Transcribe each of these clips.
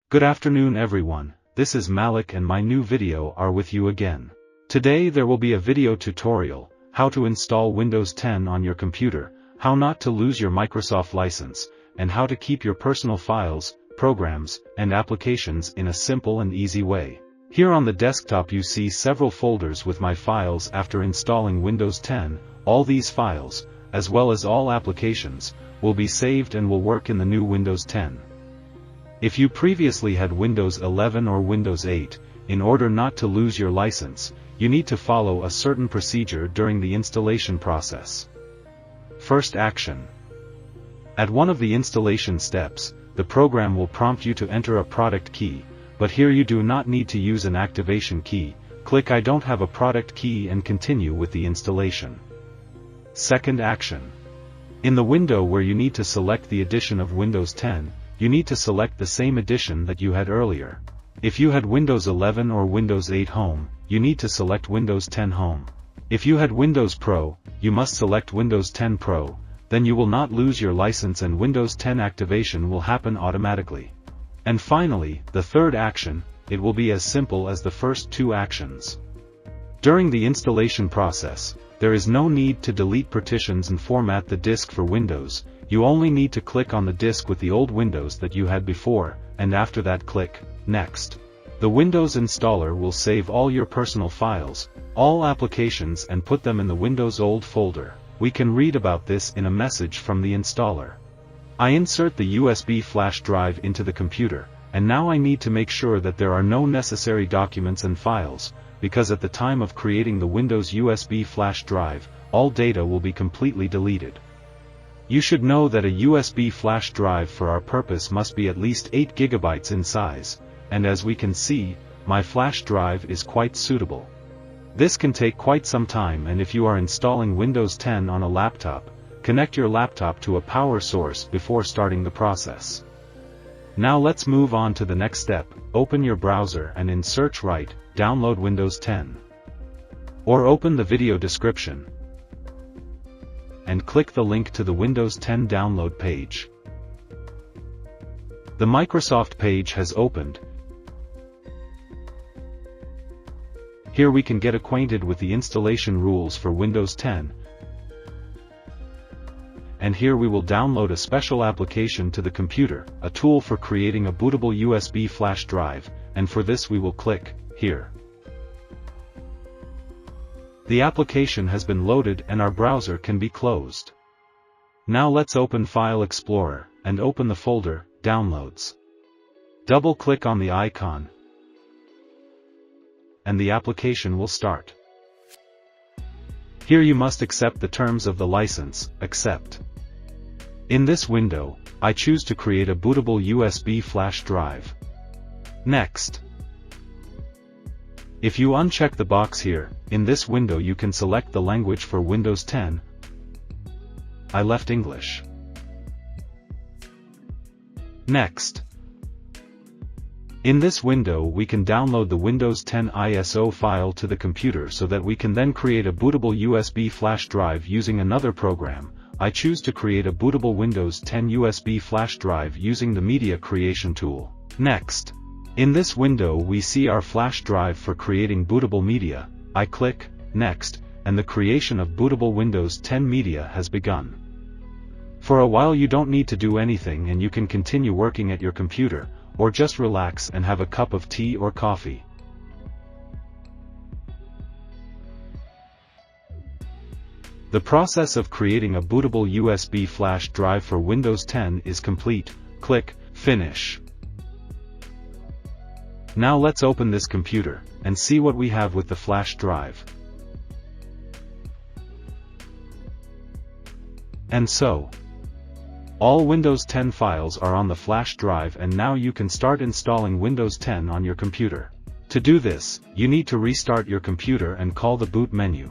Good afternoon everyone, this is Malik and my new video are with you again. Today there will be a video tutorial, how to install Windows 10 on your computer, how not to lose your Microsoft license, and how to keep your personal files, programs, and applications in a simple and easy way. Here on the desktop you see several folders with my files after installing Windows 10, all these files, as well as all applications, will be saved and will work in the new Windows 10. If you previously had Windows 11 or Windows 8, in order not to lose your license, you need to follow a certain procedure during the installation process. First action. At one of the installation steps, the program will prompt you to enter a product key, but here you do not need to use an activation key. Click I don't have a product key and continue with the installation. Second action. In the window where you need to select the edition of Windows 10, you need to select the same edition that you had earlier. If you had Windows 11 or Windows 8 Home, you need to select Windows 10 Home. If you had Windows Pro, you must select Windows 10 Pro, then you will not lose your license and Windows 10 activation will happen automatically. And finally, the third action, it will be as simple as the first two actions. During the installation process, there is no need to delete partitions and format the disk for Windows. You only need to click on the disk with the old Windows that you had before, and after that click Next. The Windows installer will save all your personal files, all applications and put them in the Windows old folder. We can read about this in a message from the installer. I insert the USB flash drive into the computer, and now I need to make sure that there are no necessary documents and files, because at the time of creating the Windows USB flash drive, all data will be completely deleted. You should know that a USB flash drive for our purpose must be at least 8 GB in size, and as we can see, my flash drive is quite suitable. This can take quite some time, and if you are installing Windows 10 on a laptop, connect your laptop to a power source before starting the process. Now let's move on to the next step. Open your browser and in search write, download Windows 10. Or open the video description and click the link to the Windows 10 download page. The Microsoft page has opened. Here we can get acquainted with the installation rules for Windows 10. And here we will download a special application to the computer, a tool for creating a bootable USB flash drive, and for this we will click here. The application has been loaded and our browser can be closed. Now let's open File Explorer, and open the folder, Downloads. Double-click on the icon, and the application will start. Here you must accept the terms of the license, Accept. In this window, I choose to create a bootable USB flash drive. Next. If you uncheck the box here, in this window you can select the language for Windows 10. I left English. Next. In this window we can download the Windows 10 ISO file to the computer so that we can then create a bootable USB flash drive using another program. I choose to create a bootable Windows 10 USB flash drive using the Media Creation tool. Next. In this window we see our flash drive for creating bootable media. I click Next, and the creation of bootable Windows 10 media has begun. For a while you don't need to do anything and you can continue working at your computer, or just relax and have a cup of tea or coffee. The process of creating a bootable USB flash drive for Windows 10 is complete. Click Finish. Now let's open this computer, and see what we have with the flash drive. And so, all Windows 10 files are on the flash drive, and now you can start installing Windows 10 on your computer. To do this, you need to restart your computer and call the boot menu.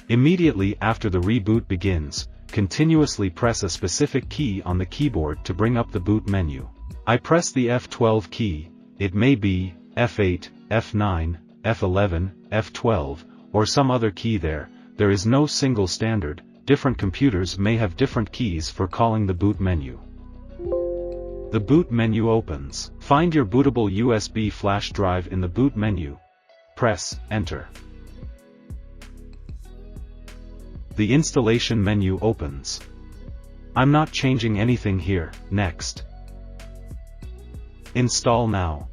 Immediately after the reboot begins, continuously press a specific key on the keyboard to bring up the boot menu. I press the F12 key, it may be F8, F9, F11, F12, or some other key there is no single standard. Different computers may have different keys for calling the boot menu. The boot menu opens. Find your bootable USB flash drive in the boot menu. Press Enter. The installation menu opens. I'm not changing anything here. Next. Install now.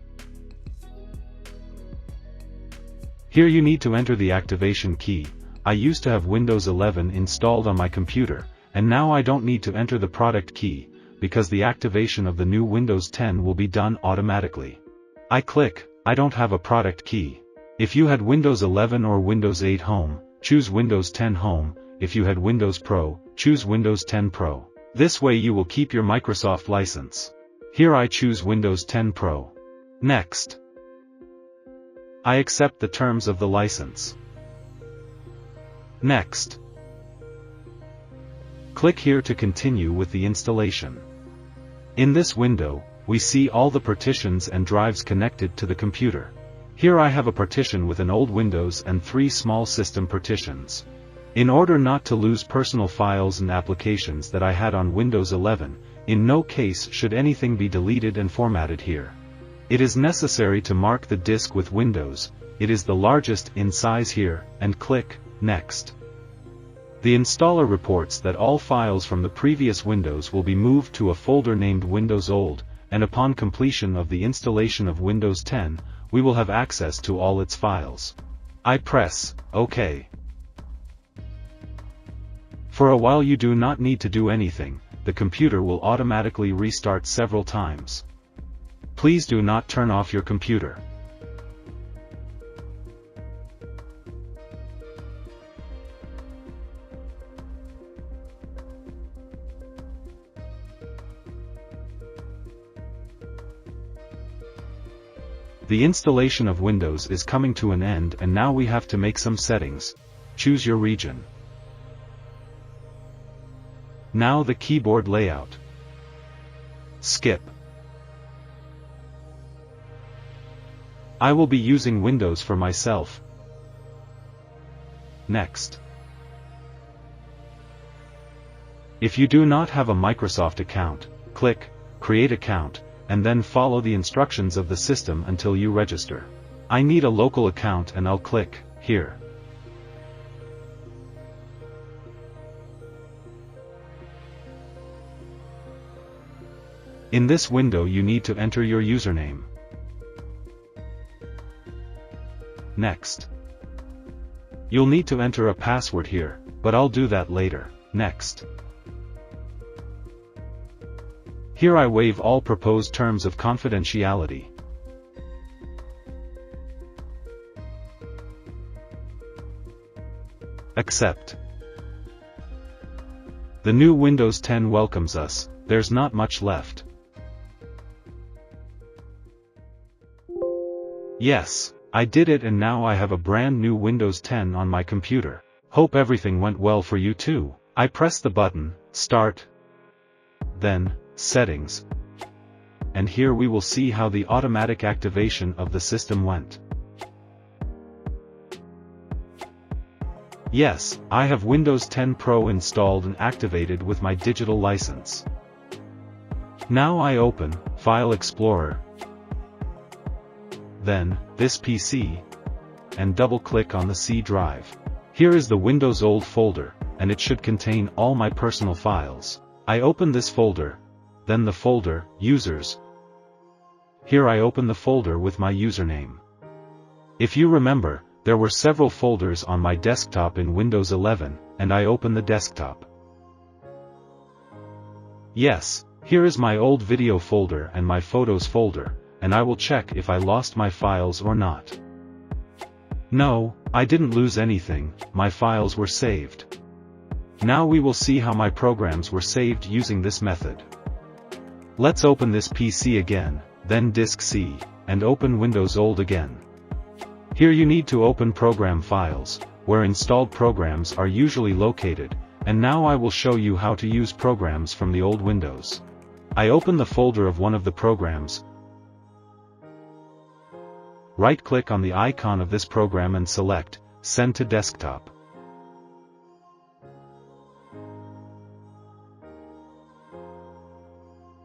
Here you need to enter the activation key. I used to have Windows 11 installed on my computer, and now I don't need to enter the product key, because the activation of the new Windows 10 will be done automatically. I click, I don't have a product key. If you had Windows 11 or Windows 8 Home, choose Windows 10 Home. If you had Windows Pro, choose Windows 10 Pro. This way you will keep your Microsoft license. Here I choose Windows 10 Pro. Next. I accept the terms of the license. Next. Click here to continue with the installation. In this window, we see all the partitions and drives connected to the computer. Here I have a partition with an old Windows and 3 small system partitions. In order not to lose personal files and applications that I had on Windows 11, in no case should anything be deleted and formatted here. It is necessary to mark the disk with Windows. It is the largest in size here, and click Next. The installer reports that all files from the previous Windows will be moved to a folder named Windows Old, and upon completion of the installation of Windows 10, we will have access to all its files. I press OK. For a while you do not need to do anything, the computer will automatically restart several times. Please do not turn off your computer. The installation of Windows is coming to an end, and now we have to make some settings. Choose your region. Now the keyboard layout. Skip. I will be using Windows for myself. Next. If you do not have a Microsoft account, click Create Account, and then follow the instructions of the system until you register. I need a local account and I'll click here. In this window you need to enter your username. Next. You'll need to enter a password here, but I'll do that later. Next. Here I waive all proposed terms of confidentiality. Accept. The new Windows 10 welcomes us. There's not much left. Yes, I did it, and now I have a brand new Windows 10 on my computer. Hope everything went well for you too. I press the button, Start, then, Settings. And here we will see how the automatic activation of the system went. Yes, I have Windows 10 Pro installed and activated with my digital license. Now I open File Explorer, then this PC, and double-click on the C drive. Here is the Windows Old folder, and it should contain all my personal files. I open this folder, then the folder Users. Here I open the folder with my username. If you remember, there were several folders on my desktop in Windows 11, and I open the desktop. Yes, here is my old video folder and my photos folder, and I will check if I lost my files or not. No, I didn't lose anything, my files were saved. Now we will see how my programs were saved using this method. Let's open this PC again, then Disk C, and open Windows Old again. Here you need to open Program Files, where installed programs are usually located, and now I will show you how to use programs from the old Windows. I open the folder of one of the programs, Right-click on the icon of this program and select Send to Desktop.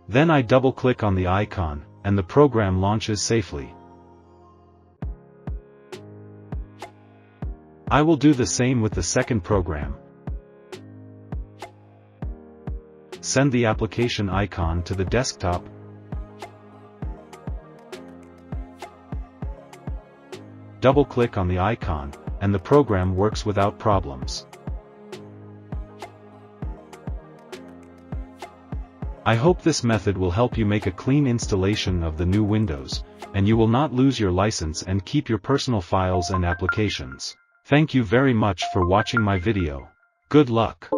Then I double-click on the icon, and the program launches safely. I will do the same with the second program. Send the application icon to the desktop. Double-click on the icon, and the program works without problems. I hope this method will help you make a clean installation of the new Windows, and you will not lose your license and keep your personal files and applications. Thank you very much for watching my video. Good luck.